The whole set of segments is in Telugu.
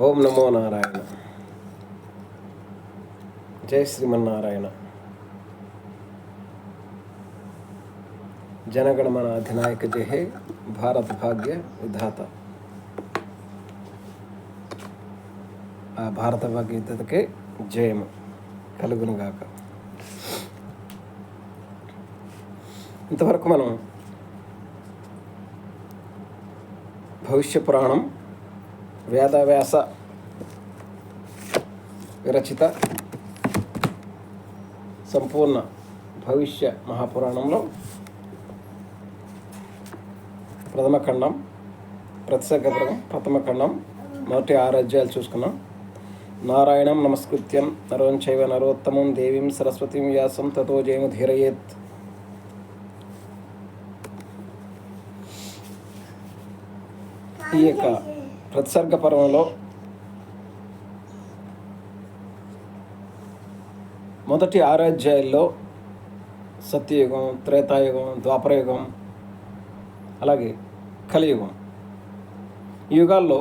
ఓం నమో నారాయణ. జై శ్రీమన్నారాయణ. జనగణమన అధినాయక జై హే, భారత భాగ్య విధాత. ఆ భారత భాగ్య విధాతకే జయము కలుగునుగాక. ఇంతవరకు మనం భవిష్య పురాణం వేదవ్యాస విరచిత సంపూర్ణ భవిష్య మహాపురాణంలో ప్రథమ ఖండం ప్రతిసర్గపురం ప్రథమ ఖండం మొదటి 6 అధ్యాయాలు చూసుకున్నాం. నారాయణం నమస్కృత్యం నరం చైవ నరోత్తమం దేవీం సరస్వతీం వ్యాసం తతో జయముధీరయేత్. ఈ యొక్క ప్రతిసర్గ పర్వంలో మొదటి 6 అధ్యాయాల్లో సత్యయుగం, త్రేతాయుగం, ద్వాపరయుగం, అలాగే కలియుగం, ఈ యుగాల్లో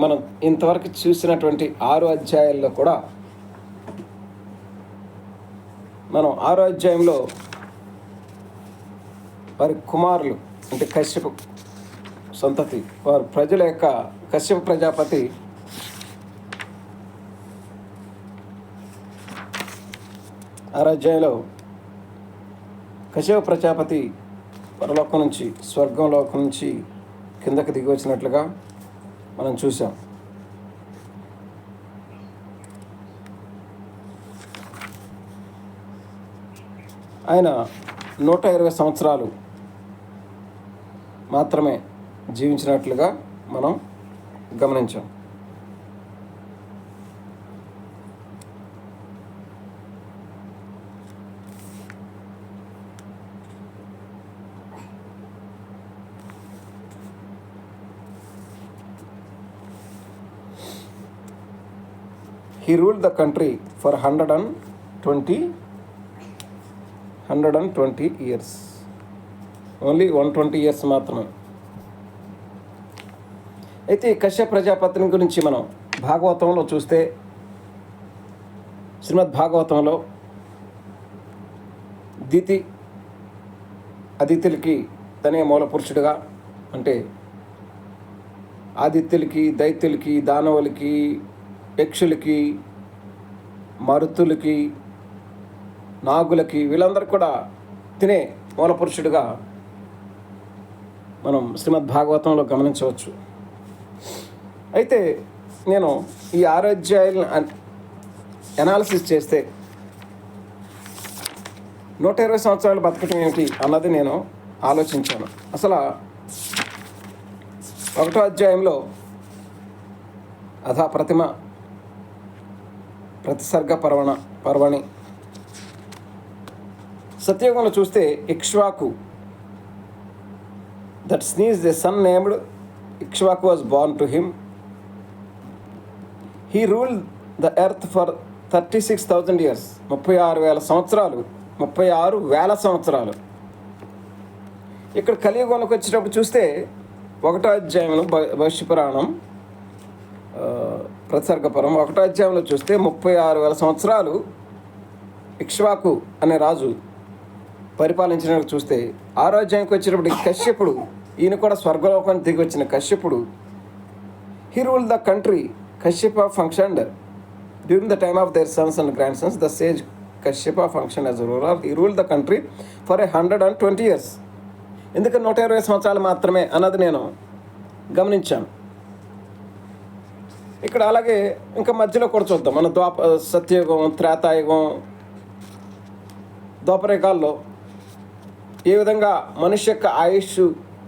మనం ఇంతవరకు చూసినటువంటి 6 అధ్యాయాల్లో కూడా మనం 6 అధ్యాయంలో వారి కుమారులు అంటే కశ్యప సంతతి, వారి ప్రజల యొక్క కశ్యప ప్రజాపతి అధ్యాయంలో కశ్యప ప్రజాపతి పరలోకం నుంచి స్వర్గంలోకం నుంచి కిందకి దిగి వచ్చినట్లుగా మనం చూసాం. ఆయన 120 సంవత్సరాలు మాత్రమే జీవించినట్లుగా మనం గమనించాం. He ruled the country for 120 years. Only 120 years మాత్రమే. అయితే ఈ కశ్యప ప్రజాపతిని గురించి మనం భాగవతంలో చూస్తే, శ్రీమద్ భాగవతంలో అదితులకి తనే మూల పురుషుడిగా, అంటే ఆదిత్యులకి, దైత్యులకి, దానవులకి, యక్షులకి, మరుతులకి, నాగులకి, వీళ్ళందరూ కూడా తినే మూల పురుషుడిగా మనం శ్రీమద్ భాగవతంలో గమనించవచ్చు. అయితే నేను ఈ 6 అధ్యాయాలను అనాలిసిస్ చేస్తే 120 సంవత్సరాలు బతకటం ఏమిటి అన్నది నేను ఆలోచించాను. అసలు 1వ అధ్యాయంలో అథా ప్రతిసర్గ పర్వణి సత్యయుగంలో చూస్తే Ikshvaku, that sneezed a son named Ikshvaku was born to him. He ruled the earth for 36,000 years. 36,000 సంవత్సరాలు. ఇక్కడ కలియుగంలోకి వచ్చేటప్పుడు చూస్తే 1వ అధ్యాయంలో భవిష్య పురాణం ప్రతిసర్గపురం 1వ అధ్యాయంలో చూస్తే 36,000 సంవత్సరాలు ఇక్ష్వాకు అనే రాజు పరిపాలించినట్టు చూస్తే 6వ అధ్యాయంకి వచ్చేటప్పుడు కశ్యపుడు, ఈయన కూడా స్వర్గలోకానికి దిగి వచ్చిన కశ్యపుడు, he ruled the country. Kashyapa functioned during the time of their sons and grandsons. The sage Kashyapa functioned as a ruler. He ruled the country for 120 years. ఎందుకంటే 120 సంవత్సరాలు మాత్రమే అన్నది నేను గమనించాను. ఇక్కడ అలాగే ఇంకా మధ్యలో కూడా చూద్దాం. మన సత్యయుగం, త్రేతాయుగం, ద్వాపరయుగాల్లో ఏ విధంగా మనిషి యొక్క ఆయుష్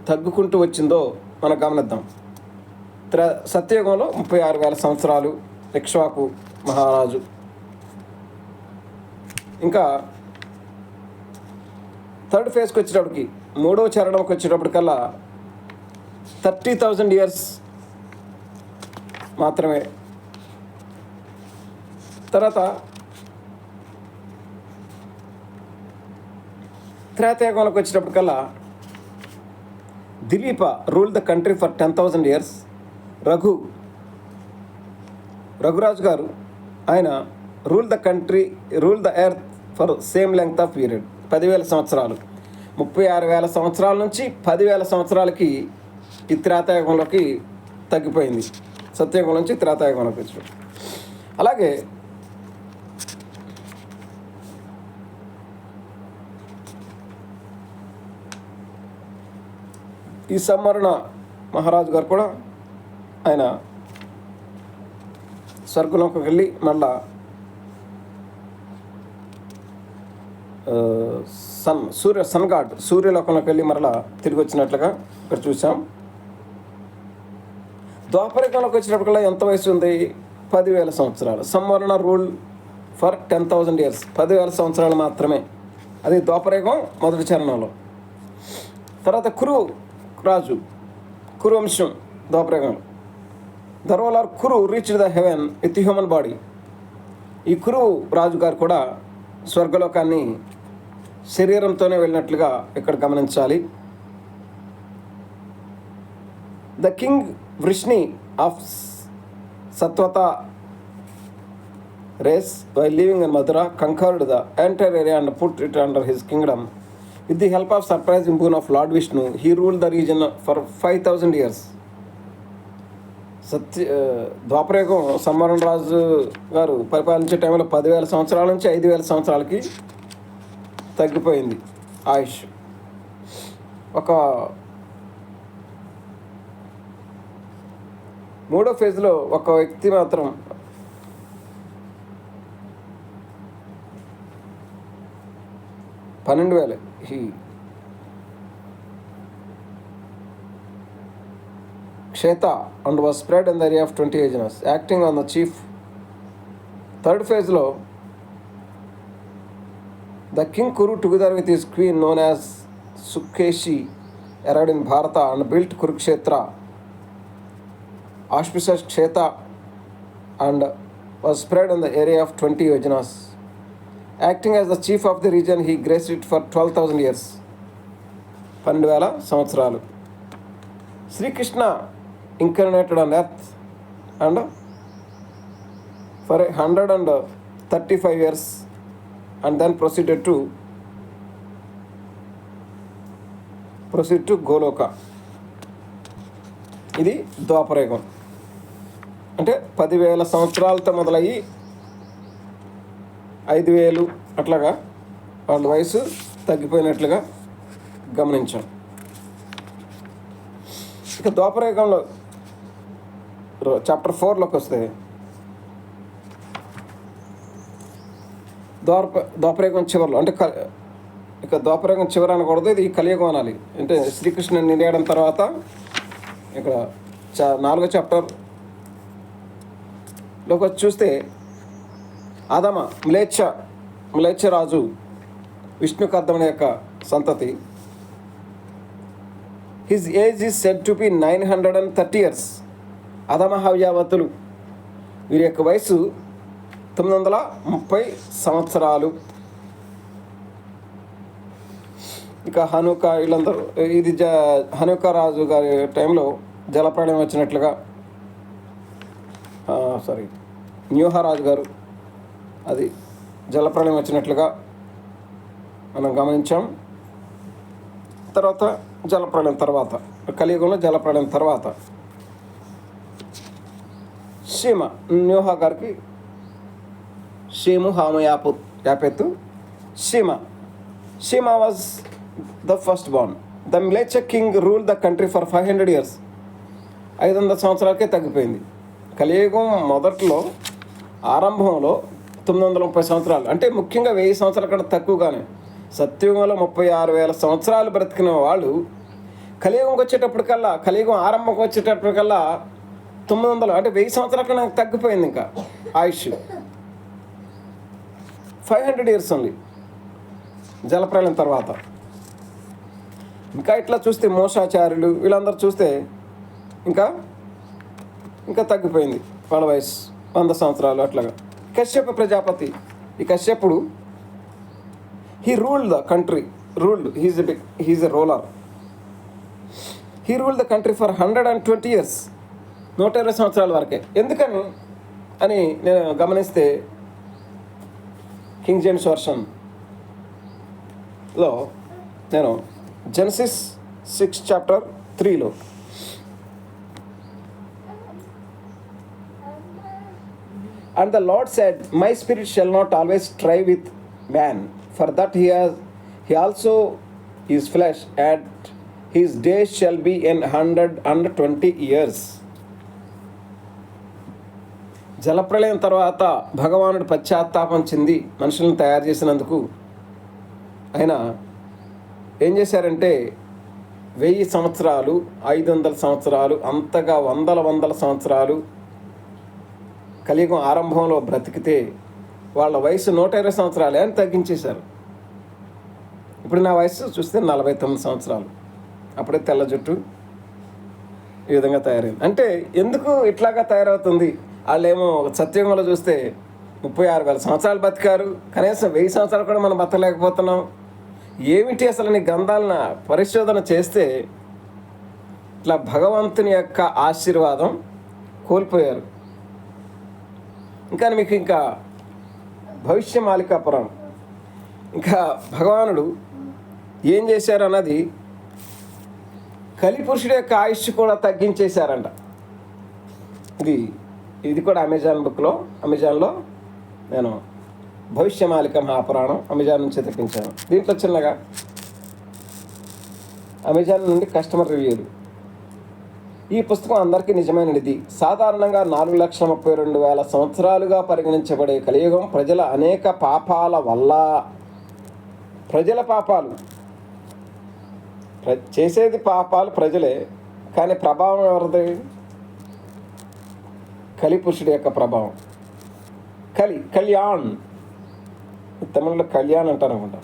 తగ్గుకుంటూ వచ్చిందో మనం గమనిద్దాం. సత్యయుగంలో 36,000 సంవత్సరాలు ఇక్ష్వాకు మహారాజు. ఇంకా 3rd ఫేజ్కి వచ్చేటప్పటికి, 3వ చరణంకి వచ్చేటప్పటికల్లా 30,000 ఇయర్స్ మాత్రమే. తర్వాత త్రేతాయుగంలోకి వచ్చేటప్పటికల్లా Dilipa ruled the country for 10,000 years. Raghu Raghuraju గారు ఆయన rule the earth for same length of period 10,000 సంవత్సరాలు. 36,000 సంవత్సరాల నుంచి 10,000 సంవత్సరాలకి ఈ త్రేతాయుగంలోకి తగ్గిపోయింది. సత్యయుగం నుంచి త్రేతాయుగంలోకి వచ్చాడు. అలాగే ఈ సంవరణ మహారాజు గారు కూడా ఆయన స్వర్గంలోకి వెళ్ళి మళ్ళా సన్ గాడ్ సూర్యలోకంలోకి వెళ్ళి మరలా తిరిగి వచ్చినట్లుగా ఇక్కడ చూసాం. ద్వాపరయుగంలోకి వచ్చినప్పటికల్లా ఎంత వయసు ఉంది? 10,000 సంవత్సరాలు. సంవరణ రూల్ ఫర్ 10,000 years, 10,000 సంవత్సరాలు మాత్రమే. అది ద్వాపరయుగం మొదటి చరణంలో. తర్వాత కురు రాజు, కురు వంశం ద్వాపరయుగంలో. The ruler Kuru reached the heaven with human body. ఈ కురు రాజు గారు కూడా స్వర్గలోకాన్ని శరీరంతోనే వెళ్ళినట్లుగా ఇక్కడ గమనించాలి. The king Vrishni of Satvata race by living in Mathura conquered the entire area and put it under his kingdom. With the help of surprising boon of lord Vishnu he ruled the region for 5,000 years. ద్వాపరయుగం సంవరణ రాజు గారు పరిపాలించే టైంలో 10,000 సంవత్సరాల నుంచి 5,000 సంవత్సరాలకి తగ్గిపోయింది ఆయుష్. ఒక మూడో ఫేజ్లో ఒక వ్యక్తి మాత్రం 12,000. Ksheta and was spread in the area of 20 yojanas, acting on the chief. Third phase lo the king Kuru together with his queen known as Sukeshi arrived in Bharata and built Kurukshetra, auspicious Ksheta, and was spread in the area of 20 yojanas. Acting as the chief of the region, he graced it for 12,000 years. 12,000 సంవత్సరాలు. Srikrishna incarnated on earth and for 135 years and then proceed to Goloka. ఇది ద్వాపరయుగం. అంటే 10,000 సంవత్సరాలతో మొదలయ్యి 5,000 అట్లాగా వాళ్ళ వయసు తగ్గిపోయినట్లుగా గమనించాం. ఇక ద్వాపరయుగంలో చాప్టర్ 4లోకి వస్తే ద్వాపరయుగం చివరిలో, అంటే ఇక ద్వాపరయుగం చివరి అనకూడదు, ఇది కలియుగం అనాలి. అంటే శ్రీకృష్ణుని నిలయడం తర్వాత ఇక్కడ 4వ చాప్టర్లోకి వచ్చి చూస్తే ఆదమ మ్లేచ్ఛ రాజు విష్ణుకర్దముని యొక్క సంతతి. His age is said to be 930 years. అదమ హవ్యావతులు వీరి యొక్క వయసు 930 సంవత్సరాలు. ఇక హనుక వీళ్ళందరూ, ఇది హనుక రాజు గారి టైంలో జలప్రళయం వచ్చినట్లుగా, న్యూహ రాజు గారు అది జలప్రళయం వచ్చినట్లుగా మనం గమనించాం. తర్వాత జలప్రళయం తర్వాత, కలియుగంలో జలప్రళయం తర్వాత షీమ, న్యూహ గారికి Shem Ham Japheth Shem was the first born. The మ్లేచ్ఛ king rule the country for 500 years. 500 సంవత్సరాలకే తగ్గిపోయింది. కలియుగం మొదట్లో ఆరంభంలో 930 సంవత్సరాలు, అంటే ముఖ్యంగా 1000 సంవత్సరాల కన్నా తక్కువగానే. సత్యుగంలో 36,000 సంవత్సరాలు బ్రతికిన వాళ్ళు కలియుగంకి వచ్చేటప్పటికల్లా, కలియుగం ఆరంభంకి వచ్చేటప్పటికల్లా 900, అంటే 1000 సంవత్సరాల కన్నా తగ్గిపోయింది ఇంకా ఆయుష్. 500 years ఓన్లీ జలప్రళయం తర్వాత. ఇంకా ఇట్లా చూస్తే మోసాచార్యులు వీళ్ళందరూ చూస్తే ఇంకా తగ్గిపోయింది వాళ్ళ వయసు, 100 సంవత్సరాలు అట్లాగా. కశ్యప ప్రజాపతి, ఈ కశ్యపుడు he ruled the country, he's a ruler. He ruled the country for 120 years, 120 సంవత్సరాల వరకే. ఎందుకని అని నేను గమనిస్తే కింగ్ జేమ్స్ వర్షన్లో నేను Genesis 6:3 And the Lord said, My spirit shall not always strive with man, for that he also is flesh, and his days shall be 120 years. జలప్రళయం తర్వాత భగవానుడు పశ్చాత్తాపం చెంది మనుషులను తయారు చేసినందుకు ఆయన ఏం చేశారంటే 1000 సంవత్సరాలు 500 సంవత్సరాలు అంతగా వందల సంవత్సరాలు కలియుగం ఆరంభంలో బ్రతికితే వాళ్ళ వయసు 120 సంవత్సరాలే అని తగ్గించేశారు. ఇప్పుడు నా వయసు చూస్తే 49 సంవత్సరాలు. అప్పుడే తెల్ల జుట్టు ఈ విధంగా తయారైంది. అంటే ఎందుకు ఇట్లాగా తయారవుతుంది? వాళ్ళేమో సత్యుగంలో చూస్తే 36,000 సంవత్సరాలు బతికారు, కనీసం 1000 సంవత్సరాలు కూడా మనం బతకలేకపోతున్నాం. ఏమిటి అసలు నీ గ్రంథాలను పరిశోధన చేస్తే ఇట్లా భగవంతుని యొక్క ఆశీర్వాదం కోల్పోయారు. ఇంకా భవిష్య మాలికాపురం ఇంకా భగవానుడు ఏం చేశారు అన్నది కలిపురుషుడి యొక్క ఆయుష్ కూడా తగ్గించేశారంట. ఇది కూడా అమెజాన్లో నేను భవిష్య మాలిక మహాపురాణం అమెజాన్ నుంచి తెప్పించాను. దీంట్లో చిన్నగా అమెజాన్ నుండి కస్టమర్ రివ్యూలు. ఈ పుస్తకం అందరికీ నిజమైనది. సాధారణంగా 4,32,000 సంవత్సరాలుగా పరిగణించబడే కలియుగం ప్రజల అనేక పాపాల వల్ల ప్రజల పాపాలు చేసేది పాపాలు ప్రజలే, కానీ ప్రభావం ఎవరిది? కలిపురుషుడి యొక్క ప్రభావం. కళ్యాణ్ తమిళలో కళ్యాణ్ అంటారు అనుకుంటా,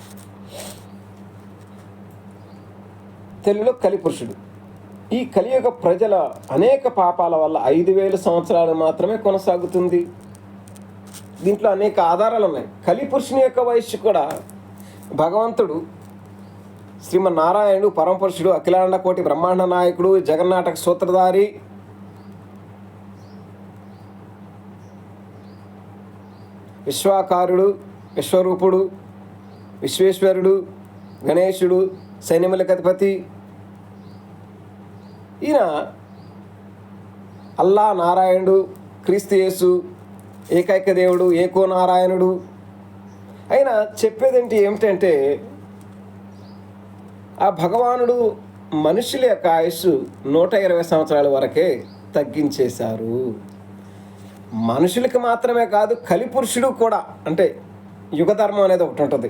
తెలుగులో కలిపురుషుడు. ఈ కలియుగ ప్రజల అనేక పాపాల వల్ల 5,000 సంవత్సరాలు మాత్రమే కొనసాగుతుంది. దీంట్లో అనేక ఆధారాలు ఉన్నాయి. కలిపురుషుని యొక్క వయస్సు కూడా భగవంతుడు శ్రీమన్నారాయణుడు పరమపురుషుడు అఖిలాండ కోటి బ్రహ్మాండ నాయకుడు జగన్నాటక సూత్రధారి విశ్వాకారుడు విశ్వరూపుడు విశ్వేశ్వరుడు గణేశుడు సైన్యములకు అధిపతి ఈయన అల్లా నారాయణుడు క్రీస్తు యేసు ఏకైక దేవుడు ఏకో నారాయణుడు. అయినా చెప్పేదేంటి ఏమిటంటే ఆ భగవానుడు మనుషుల యొక్క ఆయుస్సు 120 సంవత్సరాల వరకే తగ్గించేశారు. మనుషులకి మాత్రమే కాదు, కలిపురుషుడు కూడా, అంటే యుగధర్మం అనేది ఒకటి ఉంటుంది.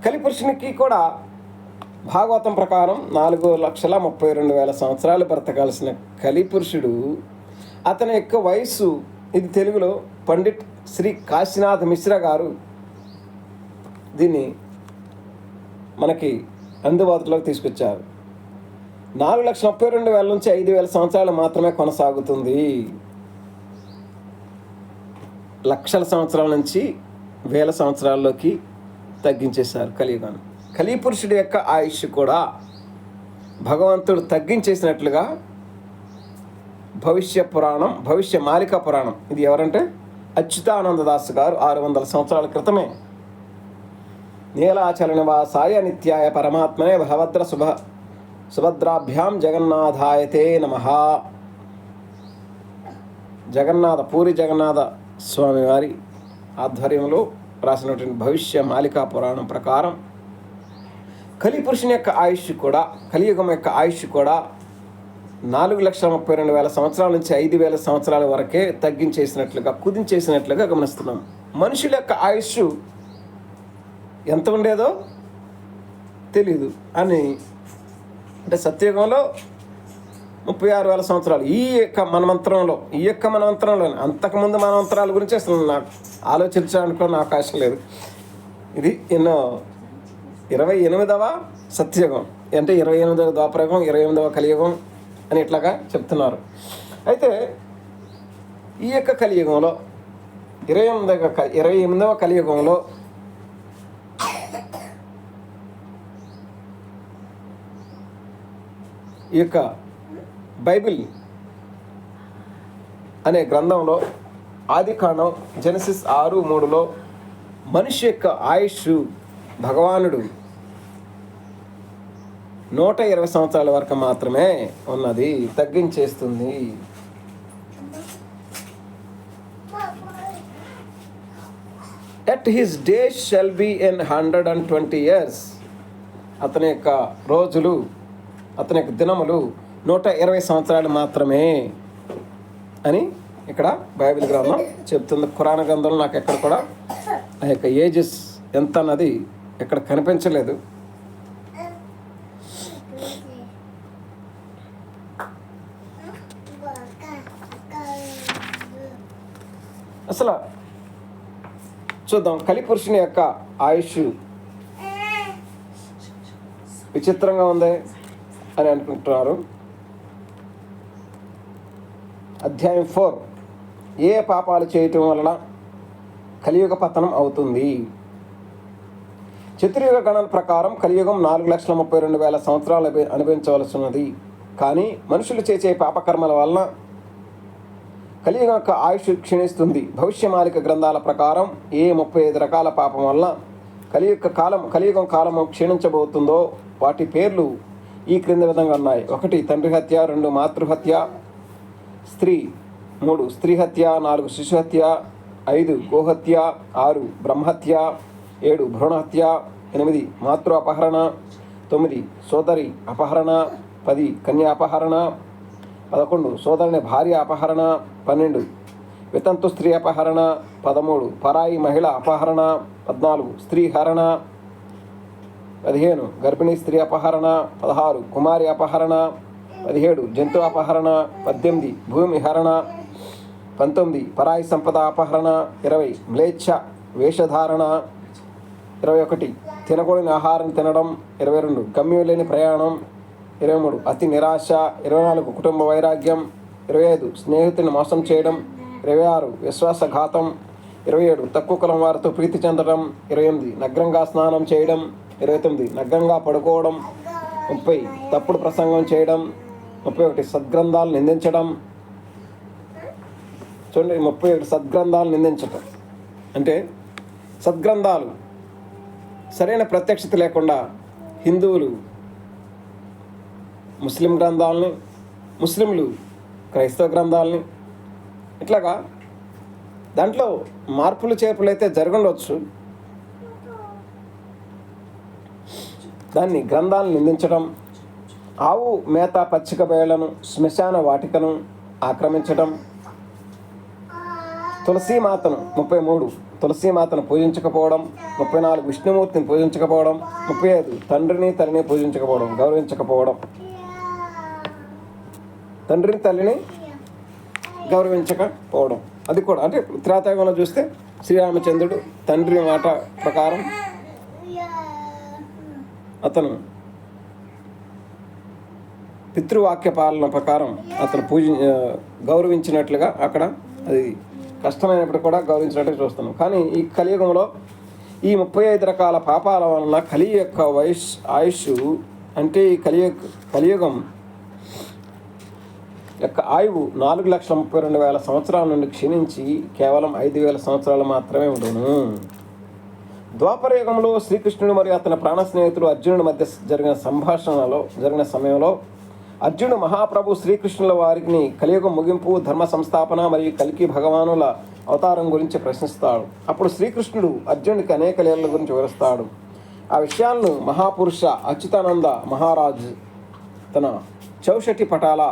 కలిపురుషునికి కూడా భాగవతం ప్రకారం 4,32,000 సంవత్సరాలు బ్రతకాల్సిన కలిపురుషుడు అతని యొక్క వయస్సు, ఇది తెలుగులో పండిట్ శ్రీ కాశీనాథ్ మిశ్రా గారు దీన్ని మనకి అందుబాటులోకి తీసుకొచ్చారు. 4,32,000 నుంచి 5,000 సంవత్సరాలు మాత్రమే కొనసాగుతుంది. లక్షల సంవత్సరాల నుంచి 1,000 సంవత్సరాల్లోకి తగ్గించేశారు కలియుగాన్ని. కలిపురుషుడి యొక్క ఆయుష్ కూడా భగవంతుడు తగ్గించేసినట్లుగా భవిష్య మాలికా పురాణం, ఇది ఎవరంటే అచ్యుతానందదాస్ గారు 600 సంవత్సరాల క్రితమే నీలాచల నివాసాయ నిత్యాయ పరమాత్మనే భవద్ర సుభద్రాభ్యాం జగన్నాథాయతే నమః పూరి జగన్నాథ స్వామి వారి ఆధ్వర్యంలో రాసినటువంటి భవిష్య మాలికా పురాణం ప్రకారం కలిపురుషుని యొక్క ఆయుష్ కూడా, కలియుగం యొక్క ఆయుష్ కూడా 4,32,000 సంవత్సరాల నుంచి 5,000 సంవత్సరాల వరకే కుదించేసినట్లుగా గమనిస్తున్నాం. మనుషుల యొక్క ఆయుష్ ఎంత ఉండేదో తెలీదు అని, అంటే సత్యయుగంలో 36,000 సంవత్సరాలు ఈ యొక్క మనమంత్రంలో అంతకుముందు మనమంత్రాల గురించి అసలు నాకు ఆలోచించడానికి కూడా నాకు అవకాశం లేదు. ఇది 28వ సత్యయుగం, అంటే 28వ ద్వాపరయుగం, 28వ కలియుగం అని ఇట్లాగా చెప్తున్నారు. అయితే ఈ యొక్క కలియుగంలో 28వ కలియుగంలో ఈ యొక్క బైబిల్ అనే గ్రంథంలో ఆది కాండం జెనసిస్ 6:3లో మనిషి యొక్క ఆయుష్ భగవానుడు 120 సంవత్సరాల వరకు మాత్రమే ఉన్నది, తగ్గించేస్తుంది. At his days shall be in 120 years. అతని యొక్క రోజులు, అతని యొక్క దినములు 120 సంవత్సరాలు మాత్రమే అని ఇక్కడ బైబిల్ గ్రంథం చెప్తుంది. ఖురాన్ గ్రంథంలో నాకు ఎక్కడ కూడా ఆ యొక్క ఏజెస్ ఎంత అన్నది ఎక్కడ కనిపించలేదు. అసలు చూద్దాం, కలిపురుషుని యొక్క ఆయుష్ విచిత్రంగా ఉంది అని అనుకుంటున్నారు. అధ్యాయం 4, ఏ పాపాలు చేయటం వలన కలియుగ పతనం అవుతుంది. చతుర్యుగ గణన ప్రకారం కలియుగం 4,32,000 సంవత్సరాలు అనుభవించవలసి ఉన్నది. కానీ మనుషులు చేసే పాపకర్మల వలన కలియుగం యొక్క ఆయుష్ క్షీణిస్తుంది. భవిష్యమాలిక గ్రంథాల ప్రకారం ఏ 35 రకాల పాపం వలన కలియుగం కాలము క్షీణించబోతుందో వాటి పేర్లు ఈ క్రింది విధంగా ఉన్నాయి. 1 తండ్రి హత్య, 2 మాతృహత్య, 3 స్త్రీ హత్య, 4 శిశు హత్య, 5 గోహత్య, 6 బ్రహ్మహత్య, 7 భ్రూణహత్య, 8 మాతృ అపహరణ, 9 సోదరి అపహరణ, 10 కన్యా అపహరణ, 11 సోదరుని భార్య అపహరణ, 12 వితంతు స్త్రీ అపహరణ, 13 పరాయి మహిళ అపహరణ, 14 స్త్రీ హరణ, 15 గర్భిణీ స్త్రీ అపహరణ, 16 కుమారి అపహరణ, 17 జంతు అపహరణ, 18 భూమి హరణ, 19 పరాయి సంపద అపహరణ, 20 మ్లేచ్ఛ వేషధారణ, 21 తినకూడని ఆహారం తినడం, 22 గమ్యం లేని ప్రయాణం, 23 అతి నిరాశ, 24 కుటుంబ వైరాగ్యం, 25 స్నేహితుని మోసం చేయడం, 26 విశ్వాసఘాతం, 27 తక్కువ కులం వారితో ప్రీతి చెందడం, 28 నగ్నంగా స్నానం చేయడం, 29 నగ్నంగా పడుకోవడం, 30 తప్పుడు ప్రసంగం చేయడం, 31 సద్గ్రంథాలు నిందించడం. చూడండి, 31 సద్గ్రంథాలు నిందించడం అంటే సద్గ్రంథాలు సరైన ప్రత్యక్షత లేకుండా హిందువులు ముస్లిం గ్రంథాలని, ముస్లింలు క్రైస్తవ గ్రంథాలని, ఇట్లాగా దాంట్లో మార్పులు చేర్పులు అయితే జరగవచ్చు. దాన్ని గ్రంథాలను నిందించడం, ఆవు మేత పచ్చిక బయళ్లను, శ్మశాన వాటికను ఆక్రమించడం, తులసీమాతను 33 తులసీమాతను పూజించకపోవడం, 34 విష్ణుమూర్తిని పూజించకపోవడం, 35 తండ్రిని తల్లిని పూజించకపోవడం, గౌరవించకపోవడం. తండ్రిని తల్లిని గౌరవించకపోవడం అది కూడా అంటే త్రేతాయుగంలో చూస్తే శ్రీరామచంద్రుడు తండ్రి మాట ప్రకారం అతను పితృవాక్య పాలన ప్రకారం అతను గౌరవించినట్లుగా అక్కడ అది కష్టమైనప్పుడు కూడా గౌరవించినట్టుగా చూస్తున్నాం. కానీ ఈ కలియుగంలో ఈ 35 రకాల పాపాల వలన కలియుగ యొక్క ఆయుష్ అంటే ఈ కలియుగం యొక్క ఆయువు 4,32,000 సంవత్సరాల నుండి క్షీణించి కేవలం 5,000 సంవత్సరాలు మాత్రమే ఉండును. ద్వాపర యుగంలో శ్రీకృష్ణుడు మరియు అతని ప్రాణ స్నేహితుడు అర్జునుడి మధ్య జరిగిన సమయంలో అర్జునుడు మహాప్రభు శ్రీకృష్ణుల వారిని కలియుగం ముగింపు, ధర్మ సంస్థాపన మరియు కల్కి భగవానుల అవతారం గురించి ప్రశ్నిస్తాడు. అప్పుడు శ్రీకృష్ణుడు అర్జునుడికి అనేక లీలల గురించి వివరిస్తాడు. ఆ విషయాలను మహాపురుష అచ్యుతానంద మహారాజ్ తన చౌషటి పటాల,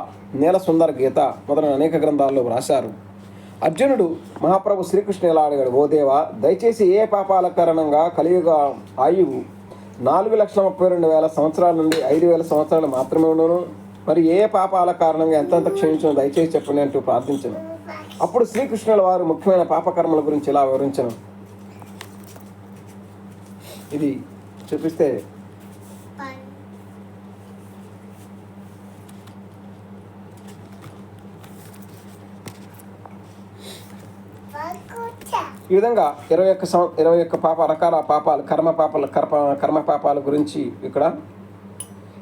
నీల సుందర గీత మొదలైన అనేక గ్రంథాల్లో వ్రాశారు. అర్జునుడు మహాప్రభు శ్రీకృష్ణుడు ఇలా అడిగాడు, ఓ దేవా, దయచేసి ఏ పాపాల కారణంగా కలియుగ ఆయువు 4,32,000 సంవత్సరాల నుండి 5,000 సంవత్సరాలు మాత్రమే ఉండను, మరి ఏ పాపాల కారణంగా ఎంతంత క్షమించను దయచేసి చెప్పండి అంటూ ప్రార్థించను. అప్పుడు శ్రీకృష్ణుల వారు ముఖ్యమైన పాపకర్మల గురించి ఇలా వివరించను. ఇది చూపిస్తే ఈ విధంగా 21 రకాల పాపాలు, కర్మ పాపాల గురించి ఇక్కడ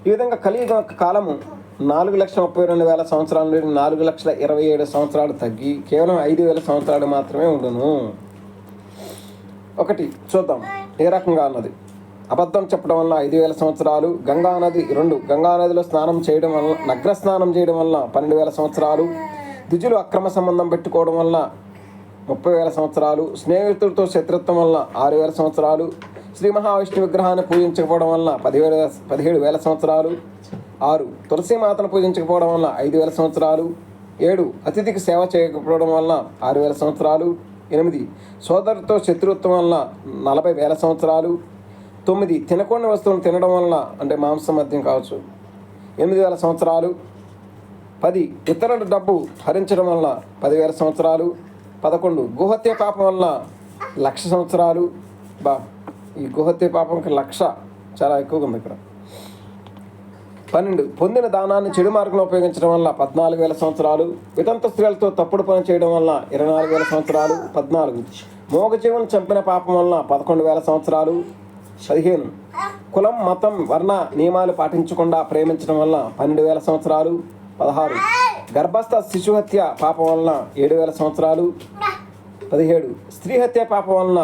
ఈ విధంగా కలియుగ కాలము 4,32,000 సంవత్సరాల నుండి 4,27,000 సంవత్సరాలు తగ్గి కేవలం 5,000 సంవత్సరాలు మాత్రమే ఉండును. ఒకటి చూద్దాం ఏ రకంగా అన్నది. అబద్ధం చెప్పడం వల్ల 5,000 సంవత్సరాలు. గంగానది 2, గంగానదిలో స్నానం చేయడం వల్ల, నగ్న స్నానం చేయడం వల్ల 12,000 సంవత్సరాలు. ద్విజులు అక్రమ సంబంధం పెట్టుకోవడం వల్ల 30,000 సంవత్సరాలు. స్నేహితులతో శత్రుత్వం వల్ల 6,000 సంవత్సరాలు. శ్రీ మహావిష్ణు విగ్రహాన్ని పూజించకపోవడం వల్ల 17,000 సంవత్సరాలు. 6 తులసీమాతను పూజించకపోవడం వల్ల 5,000 సంవత్సరాలు. 7 అతిథికి సేవ చేయకపోవడం వల్ల 6,000 సంవత్సరాలు. 8 సోదరుతో శత్రుత్వం వల్ల 40,000 సంవత్సరాలు. 9 తినకూడని వస్తువులు తినడం వల్ల, అంటే మాంసం మద్యం కావచ్చు, 8,000 సంవత్సరాలు. 10 ఇతరుల డబ్బు హరించడం వల్ల 10,000 సంవత్సరాలు. 11 గోహత్య పాపం వల్ల 1,00,000 సంవత్సరాలు. ఈ గోహత్య పాపంకి 1,00,000 చాలా ఎక్కువగా ఉంది ఇక్కడ. 12 పొందిన దానాన్ని చెడు మార్గంలో ఉపయోగించడం వల్ల 14,000 సంవత్సరాలు. వితంత స్త్రీలతో తప్పుడు పని చేయడం వల్ల 24,000 సంవత్సరాలు. 14 మోగజీవులను చంపిన పాపం వల్ల 11,000 సంవత్సరాలు. 15 కులం, మతం, వర్ణ నియమాలు పాటించకుండా ప్రేమించడం వల్ల 12,000 సంవత్సరాలు. 16 గర్భస్థ శిశు హత్య పాపం వలన 7,000 సంవత్సరాలు. 17 స్త్రీ హత్య పాపం వలన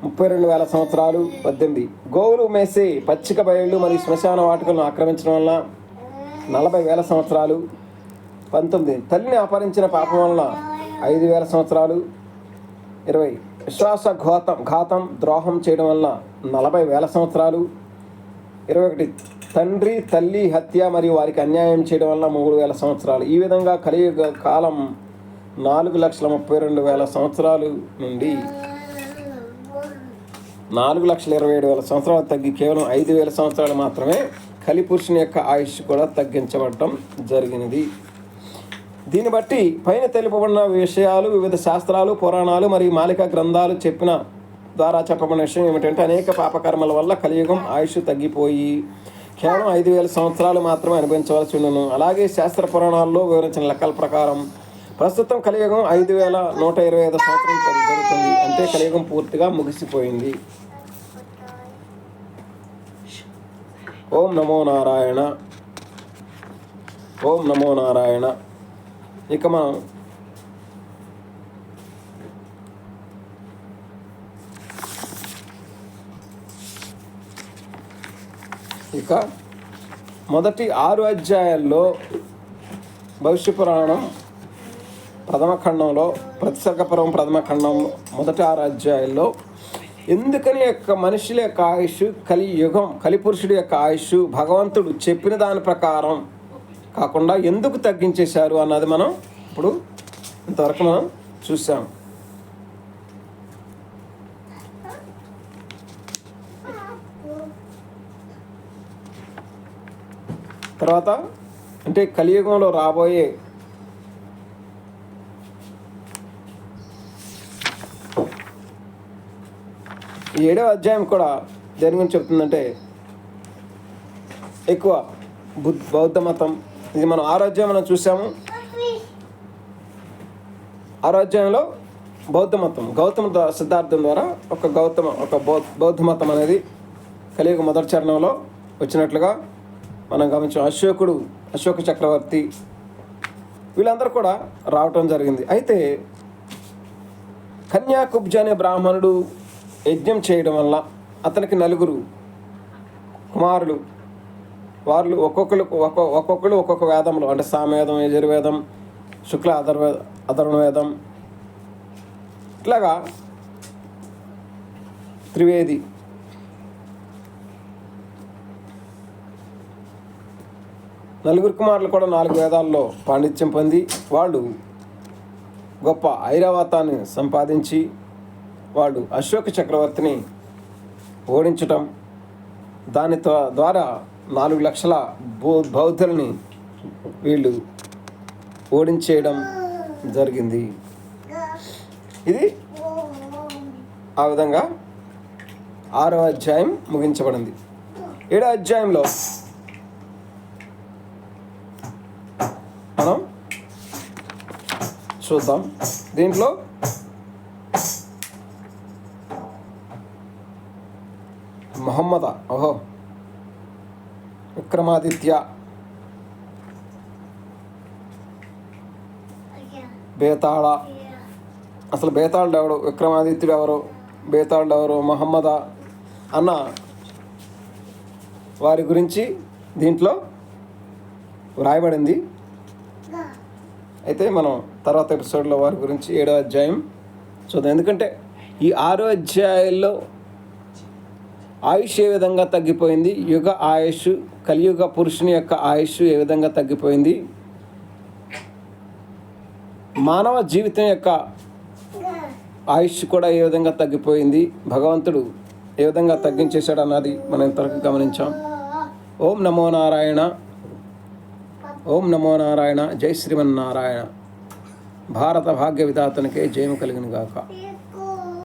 32,000 సంవత్సరాలు. 18 గోవులు మేసే పచ్చిక బయళ్ళు మరియు శ్మశాన వాటికలను ఆక్రమించడం వల్ల 40,000 సంవత్సరాలు. 19 తల్లిని అపహరించిన పాపం వలన 5,000 సంవత్సరాలు. 20 ఘాతం ద్రోహం చేయడం వల్ల 40,000 సంవత్సరాలు. 21 తండ్రి తల్లి హత్య మరియు వారికి అన్యాయం చేయడం వల్ల 3,000 సంవత్సరాలు. ఈ విధంగా కలియుగ కాలం 4,32,000 సంవత్సరాలు నుండి 4,27,000 సంవత్సరాలు తగ్గి కేవలం 5,000 సంవత్సరాలు మాత్రమే కలిపురుషుని యొక్క ఆయుష్ కూడా తగ్గించబడటం జరిగినది. దీన్ని బట్టి పైన తెలుపబడిన విషయాలు వివిధ శాస్త్రాలు, పురాణాలు మరియు మాలిక గ్రంథాలు ద్వారా చెప్పబడిన విషయం ఏమిటంటే, అనేక పాపకర్మల వల్ల కలియుగం ఆయుష్ తగ్గిపోయి కేవలం 5,000 సంవత్సరాలు మాత్రమే అనుభవించవలసి ఉండను. అలాగే శాస్త్ర పురాణాల్లో వివరించిన లెక్కల ప్రకారం ప్రస్తుతం కలియుగం 5,125 సంవత్సరం జరుగుతుంది. అంటే కలియుగం పూర్తిగా ముగిసిపోయింది. ఓం నమో నారాయణ. ఓం నమో నారాయణ. ఇక మనం మొదటి 6 అధ్యాయాల్లో భవిష్య పురాణం ప్రథమ ఖండంలో, ప్రతిసర్గపురం ప్రథమ ఖండం మొదటి 6 అధ్యాయాల్లో ఎందుకని యొక్క మనుషుల యొక్క ఆయుష్, కలిపురుషుడి యొక్క ఆయుష్ భగవంతుడు చెప్పిన దాని ప్రకారం కాకుండా ఎందుకు తగ్గించేశారు అన్నది మనం ఇప్పుడు ఇంతవరకు మనం చూసాం. తర్వాత అంటే కలియుగంలో రాబోయే ఈ 7వ అధ్యాయం కూడా దేని గురించి చెప్తుందంటే, ఎక్కువ బౌద్ధ మతం. ఇది మనం 6వ అధ్యాయం మనం చూసాము. 6వ అధ్యాయంలో బౌద్ధ మతం, గౌతమ సిద్ధార్థం ద్వారా ఒక బౌద్ధ మతం అనేది కలియుగ మొదటి చరణంలో వచ్చినట్లుగా మనం గమనించాం. అశోక చక్రవర్తి వీళ్ళందరూ కూడా రావటం జరిగింది. అయితే కన్యాకుబ్జ అనే బ్రాహ్మణుడు యజ్ఞం చేయడం వల్ల అతనికి 4 కుమారులు. వాళ్ళు ఒక్కొక్కరు ఒక్కొక్క వేదంలో, అంటే సామవేదం, యజుర్వేదం, శుక్ల అధర్వవేదం, ఇట్లాగా త్రివేది. నలుగురు కుమారులు కూడా 4 వేదాల్లో పాండిత్యం పొంది వాళ్ళు గొప్ప ఐరావతాన్ని సంపాదించి వాళ్ళు అశోక చక్రవర్తిని ఓడించటం, దాని ద్వారా 4 లక్షల బౌద్ధుల్ని వీళ్ళు ఓడించేయడం జరిగింది. ఇది ఆ విధంగా 6వ అధ్యాయం ముగించబడింది. 7వ అధ్యాయంలో మనం చూద్దాం. దీంట్లో విక్రమాదిత్య బేతాళ, అసలు బేతాళుడు ఎవరు, విక్రమాదిత్యుడు ఎవరు, బేతాళుడు ఎవరు, మహమ్మదా అన్న వారి గురించి దీంట్లో వ్రాయబడింది. అయితే మనం తర్వాత ఎపిసోడ్లో వారి గురించి 7వ అధ్యాయం చూద్దాం. ఎందుకంటే ఈ 6 అధ్యాయాల్లో ఆయుష్ ఏ విధంగా తగ్గిపోయింది, యుగ ఆయుష్, కలియుగ పురుషుని యొక్క ఆయుష్ ఏ విధంగా తగ్గిపోయింది, మానవ జీవితం యొక్క ఆయుష్ కూడా ఏ విధంగా తగ్గిపోయింది, భగవంతుడు ఏ విధంగా తగ్గించేశాడు అన్నది మనం ఇంతవరకు గమనించాం. ఓం నమో నారాయణ, ఓం నమో నారాయణ, జై శ్రీమన్నారాయణ. భారత భాగ్య విధాతనికే జయము కలిగిన గాక.